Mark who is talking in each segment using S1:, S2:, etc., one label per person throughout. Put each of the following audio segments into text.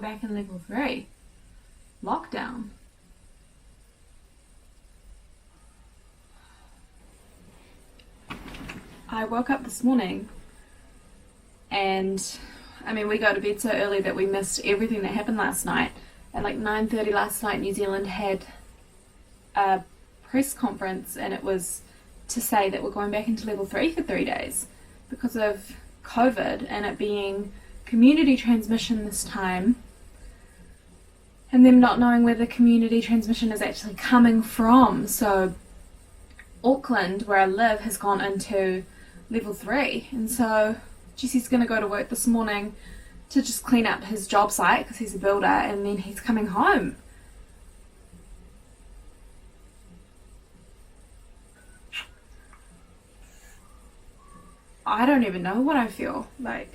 S1: back in level 3. Lockdown. I woke up this morning and, I mean, we go to bed so early that we missed everything that happened last night. At like 9:30 last night, New Zealand had a press conference, and it was to say that we're going back into level 3 for 3 days because of COVID and it being community transmission this time, and them not knowing where the community transmission is actually coming from. So Auckland, where I live, has gone into level 3, and so Jesse's going to go to work this morning to just clean up his job site because he's a builder, and then he's coming home. I don't even know what I feel like.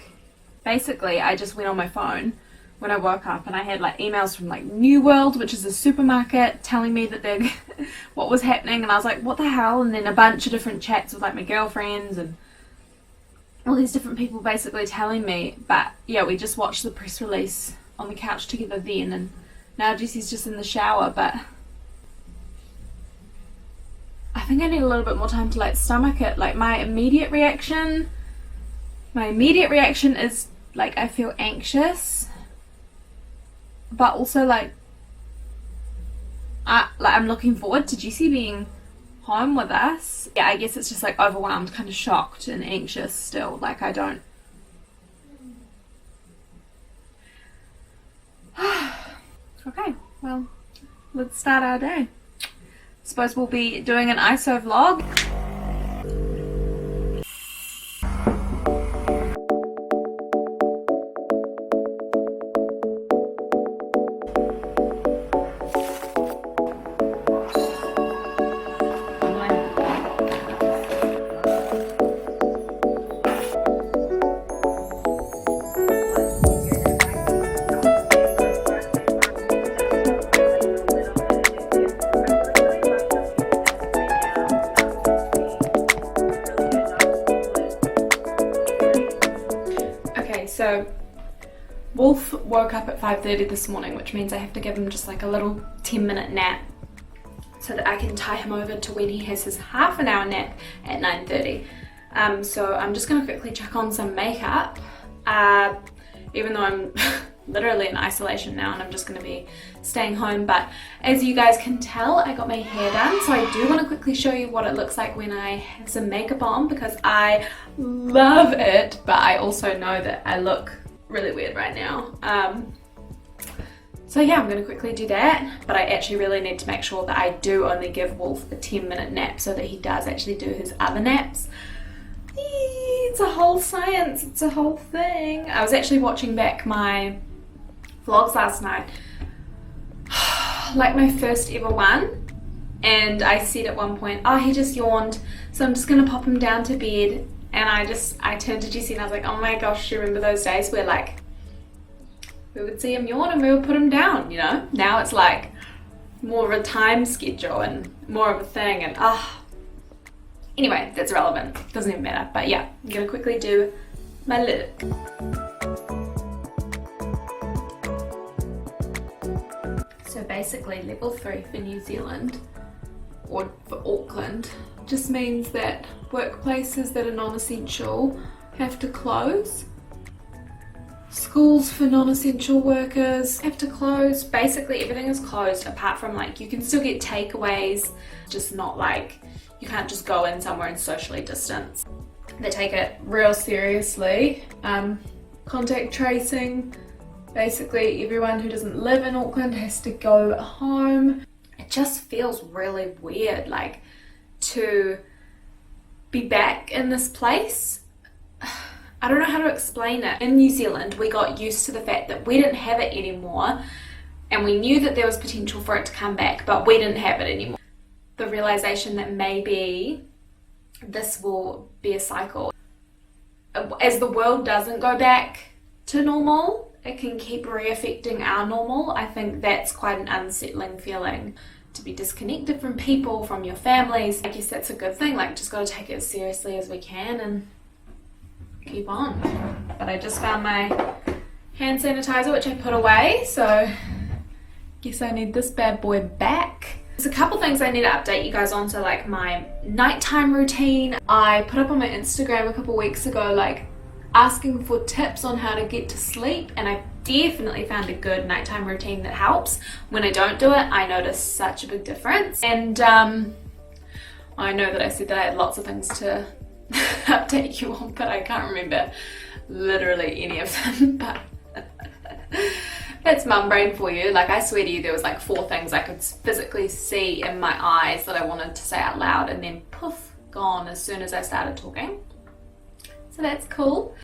S1: Basically, I just went on my phone when I woke up and I had like emails from like New World, which is a supermarket, telling me that they're what was happening, and I was like, what the hell? And then a bunch of different chats with like my girlfriends and all these different people basically telling me. But yeah, we just watched the press release on the couch together then, and now Jesse's just in the shower. But I think I need a little bit more time to like stomach it. Like my immediate reaction is like I feel anxious, but also like I'm looking forward to Jesse being home with us. Yeah, I guess it's just like overwhelmed, kind of shocked and anxious still. Like I don't okay, well, let's start our day. Suppose we'll be doing an ISO vlog. So Wolf woke up at 5:30 this morning, which means I have to give him just like a little 10-minute nap so that I can tie him over to when he has his half an hour nap at 9:30. So I'm just going to quickly chuck on some makeup, even though I'm literally in isolation now and I'm just going to be staying home. But as you guys can tell, I got my hair done, so I do want to quickly show you what it looks like when I have some makeup on, because I love it, but I also know that I look really weird right now. So yeah, I'm going to quickly do that, but I actually really need to make sure that I do only give Wolf a 10-minute nap so that he does actually do his other naps. It's a whole science, it's a whole thing. I was actually watching back my vlogs last night, like my first ever one, and I said at one point, oh, he just yawned, so I'm just gonna pop him down to bed. And I turned to Jessie and I was like, oh my gosh, do you remember those days where like we would see him yawn and we would put him down, you know? Now it's like more of a time schedule and more of a thing, and anyway, that's irrelevant, doesn't even matter. But yeah, I'm gonna quickly do my look. So basically level 3 for New Zealand, or for Auckland, just means that workplaces that are non-essential have to close. Schools for non-essential workers have to close. Basically everything is closed apart from like, you can still get takeaways, just not like, you can't just go in somewhere and socially distance. They take it real seriously. Contact tracing, basically everyone who doesn't live in Auckland has to go home. It just feels really weird, like, to be back in this place. I don't know how to explain it. In New Zealand, we got used to the fact that we didn't have it anymore, and we knew that there was potential for it to come back, but we didn't have it anymore. The realization that maybe this will be a cycle. As the world doesn't go back to normal, it can keep re-affecting our normal. I think that's quite an unsettling feeling, to be disconnected from people, from your families. I guess that's a good thing, like just gotta take it as seriously as we can and keep on. But I just found my hand sanitizer, which I put away, so guess I need this bad boy back. There's a couple things I need to update you guys on. So like my nighttime routine, I put up on my Instagram a couple weeks ago like asking for tips on how to get to sleep, and I definitely found a good nighttime routine that helps. When I don't do it, I notice such a big difference. And I know that I said that I had lots of things to update you on, but I can't remember literally any of them. But that's mum brain for you. Like, I swear to you, there was like 4 things I could physically see in my eyes that I wanted to say out loud, and then poof, gone as soon as I started talking. So that's cool.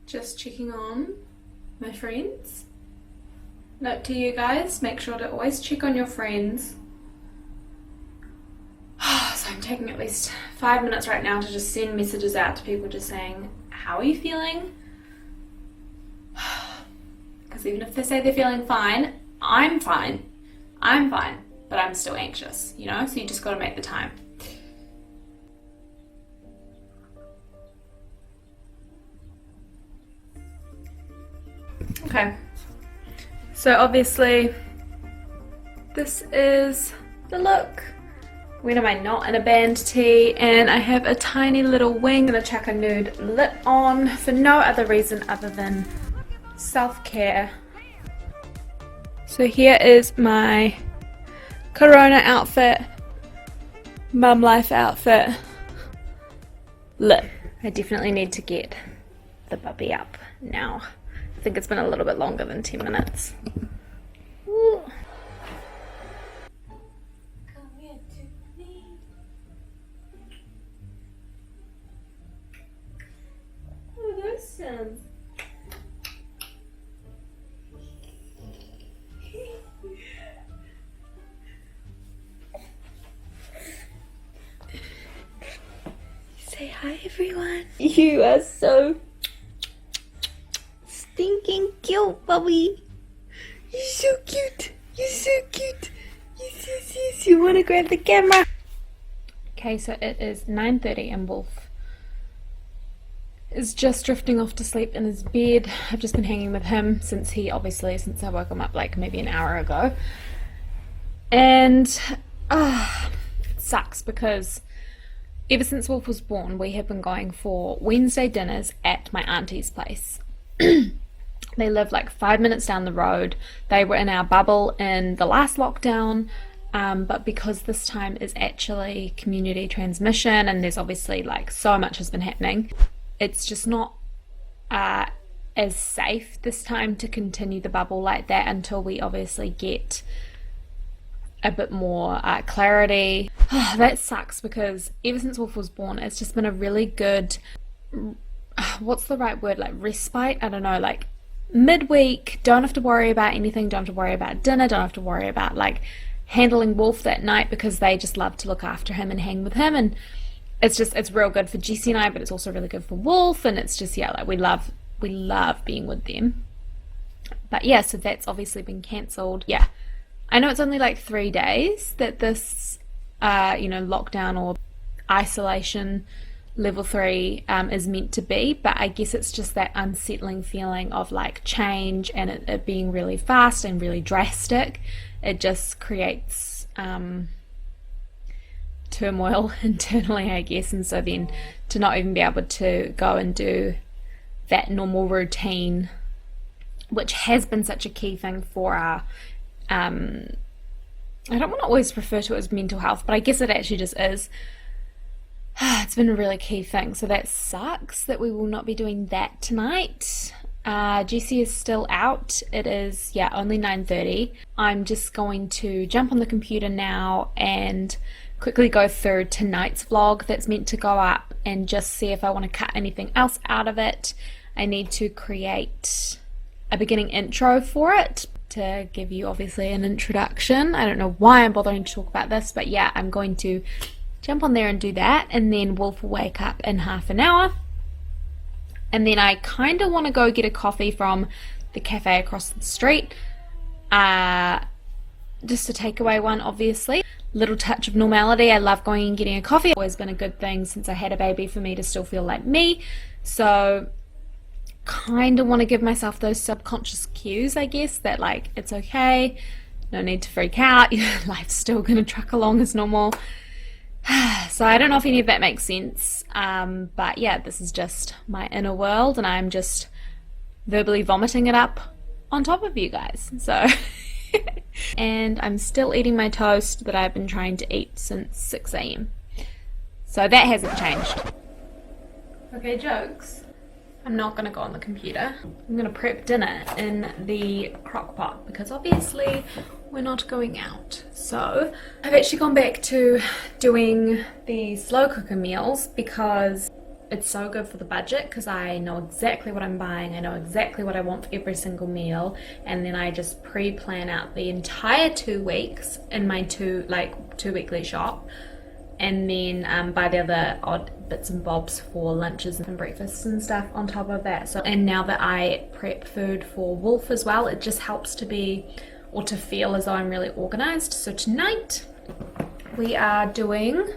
S1: Just checking on my friends. Note to you guys, make sure to always check on your friends. So I'm taking at least 5 minutes right now to just send messages out to people just saying, how are you feeling? Because even if they say they're feeling fine, I'm fine, but I'm still anxious, you know? So you just got to make the time. Okay, so obviously this is the look. When am I not in a band tee? And I have a tiny little wing and a chuck a nude lip on for no other reason other than self-care. So here is my Corona outfit, mum life outfit, lip. I definitely need to get the bubby up now. I think it's been a little bit longer than 10 minutes. Ooh. Come here to me. Oh, those sounds. Say hi, everyone. You are so stinking cute, Bubby. You're so cute. You're so cute. Yes, yes, yes. You want to grab the camera? Okay, so it is 9:30 and Wolf is just drifting off to sleep in his bed. I've just been hanging with him since I woke him up like maybe an hour ago. And it sucks because ever since Wolf was born, we have been going for Wednesday dinners at my auntie's place. They live like 5 minutes down the road. They were in our bubble in the last lockdown, but because this time is actually community transmission and there's obviously like so much has been happening, it's just not as safe this time to continue the bubble like that until we obviously get a bit more clarity. That sucks because ever since Wolf was born, it's just been a really good, what's the right word, like respite? I don't know, like midweek, don't have to worry about anything, don't have to worry about dinner, don't have to worry about like handling Wolf that night because they just love to look after him and hang with him, and it's real good for Jessie and I, but it's also really good for Wolf, and it's just, yeah, like we love being with them. But yeah, so that's obviously been cancelled. Yeah, I know it's only like 3 days that this lockdown or isolation level 3 is meant to be, but I guess it's just that unsettling feeling of like change and it being really fast and really drastic. It just creates turmoil internally, I guess, and so then to not even be able to go and do that normal routine, which has been such a key thing for our I don't want to always refer to it as mental health, but I guess it actually just is. It's been a really key thing, so that sucks that we will not be doing that tonight. Jessie is still out. It is, yeah, only 9:30. I'm just going to jump on the computer now and quickly go through tonight's vlog that's meant to go up and just see if I want to cut anything else out of it. I need to create a beginning intro for it to give you obviously an introduction. I don't know why I'm bothering to talk about this, but yeah, I'm going to jump on there and do that, and then Wolf will wake up in half an hour, and then I kind of want to go get a coffee from the cafe across the street, just a takeaway one, obviously. Little touch of normality. I love going and getting a coffee. It's always been a good thing since I had a baby for me to still feel like me, so kind of want to give myself those subconscious cues, I guess, that like it's okay, no need to freak out, life's still gonna truck along as normal. So I don't know if any of that makes sense, but yeah, this is just my inner world and I'm just verbally vomiting it up on top of you guys. So and I'm still eating my toast that I've been trying to eat since 6 a.m. So that hasn't changed. Okay, jokes. I'm not gonna go on the computer. I'm gonna prep dinner in the crock pot because obviously we're not going out. So I've actually gone back to doing the slow cooker meals because it's so good for the budget, because I know exactly what I'm buying, I know exactly what I want for every single meal, and then I just pre-plan out the entire 2 weeks in my two weekly shop, and then buy the other odd bits and bobs for lunches and breakfasts and stuff on top of that. So, and now that I prep food for Wolf as well, it just helps to be, or to feel as though I'm really organized. So tonight we are doing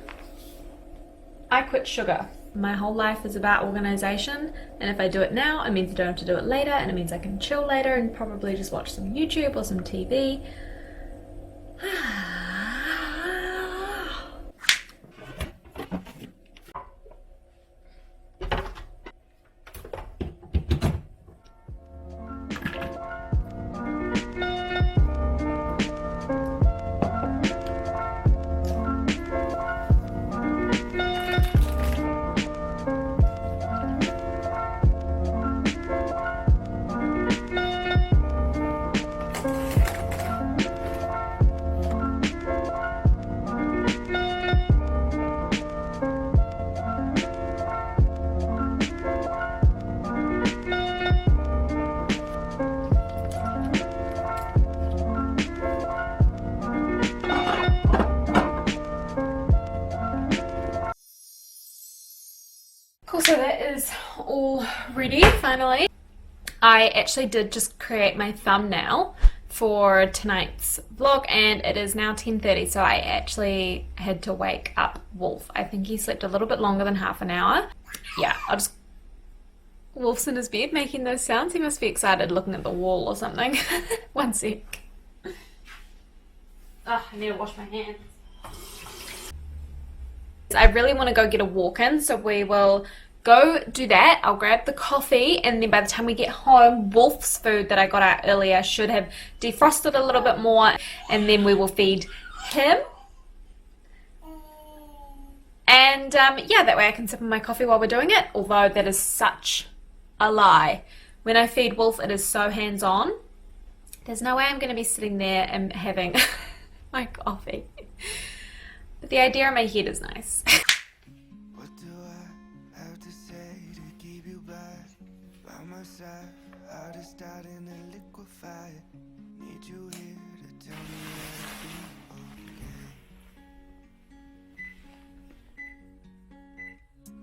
S1: I Quit Sugar. My whole life is about organization, and if I do it now, it means I don't have to do it later, and it means I can chill later and probably just watch some YouTube or some TV. Cool, so that is all ready finally. I actually did just create my thumbnail for tonight's vlog and it is now 10:30, so I actually had to wake up Wolf. I think he slept a little bit longer than half an hour. Yeah, Wolf's in his bed making those sounds. He must be excited looking at the wall or something. One sec. I need to wash my hands. I really want to go get a walk in, so we will go do that. I'll grab the coffee, and then by the time we get home, Wolf's food that I got out earlier should have defrosted a little bit more, and then we will feed him. And yeah, that way I can sip on my coffee while we're doing it, although that is such a lie. When I feed Wolf, it is so hands-on. There's no way I'm going to be sitting there and having my coffee. But the idea in my head is nice.
S2: What do I have to say to keep you by my side? Heart is starting to liquefy. Need you here to tell me that I'll be okay.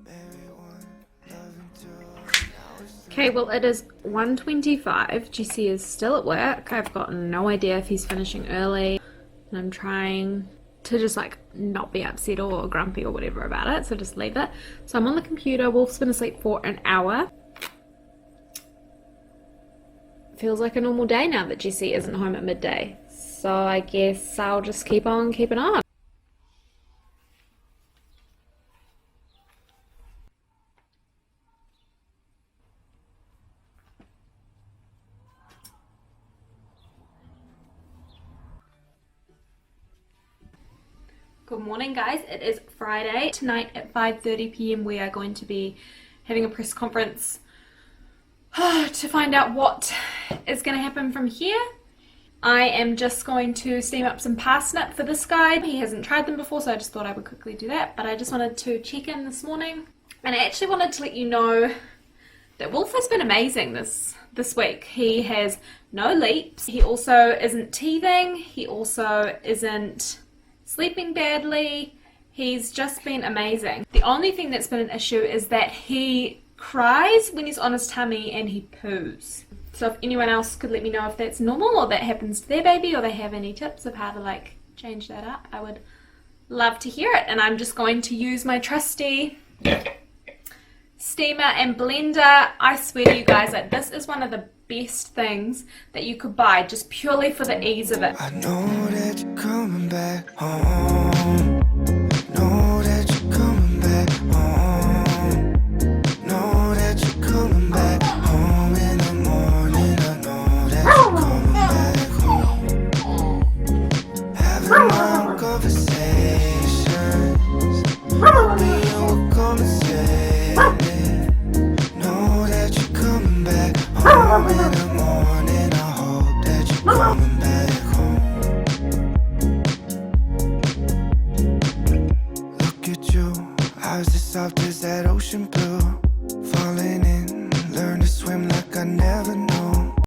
S2: Marry one, loving two.
S1: Okay, well it is 1:25. GC is still at work. I've got no idea if he's finishing early. And I'm trying to just like not be upset or grumpy or whatever about it, so just leave it. So I'm on the computer. Wolf's been asleep for an hour. Feels like a normal day now that Jessie isn't home at midday, so I guess I'll just keep on keeping on. Good morning guys, it is Friday. Tonight at 5:30 p.m. we are going to be having a press conference to find out what is going to happen from here. I am just going to steam up some parsnip for this guy. He hasn't tried them before, so I just thought I would quickly do that, but I just wanted to check in this morning. And I actually wanted to let you know that Wolf has been amazing this week. He has no leaps, he also isn't teething, he also isn't sleeping badly. He's just been amazing. The only thing that's been an issue is that he cries when he's on his tummy and he poos. So if anyone else could let me know if that's normal or that happens to their baby, or they have any tips of how to like change that up, I would love to hear it. And I'm just going to use my trusty steamer and blender. I swear to you guys, like, this is one of the best things that you could buy just purely for the ease of it.
S2: I know that you're coming back home. Know that you're coming back home. Know that you're coming back home in the morning. I know that you're coming back home. Having long conversations. Me and we're conversating. Know that you're coming back home in the morning. I hope that you're coming back home. Look at you, eyes as soft as that ocean blue.